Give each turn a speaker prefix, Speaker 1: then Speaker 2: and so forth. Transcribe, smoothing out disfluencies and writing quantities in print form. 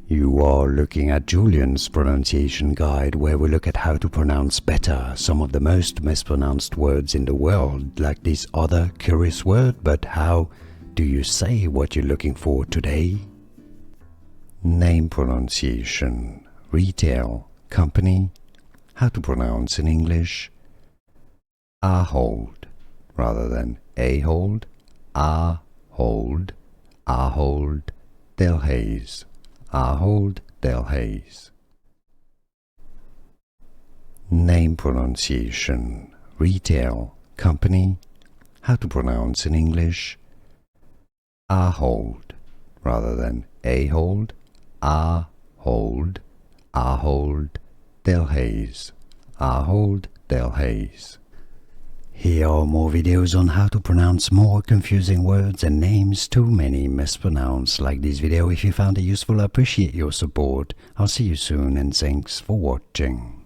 Speaker 1: You are looking at Julian's pronunciation guide, where we look at how to pronounce better some of the most mispronounced words in the world, like this other curious word. But how do you say what you're looking for today? Name pronunciation, retail, company, how to pronounce in English. Ahold, rather than Ahold, Ahold, Ahold Delhaize, Ahold Delhaize. Name pronunciation, retail, company, how to pronounce in English. Ahold, rather than Ahold, Ahold, Ahold Delhaize, Ahold Delhaize. Here are more videos on how to pronounce more confusing words and names too many mispronounced. Like this video if you found it useful. I appreciate your support. I'll see you soon and thanks for watching.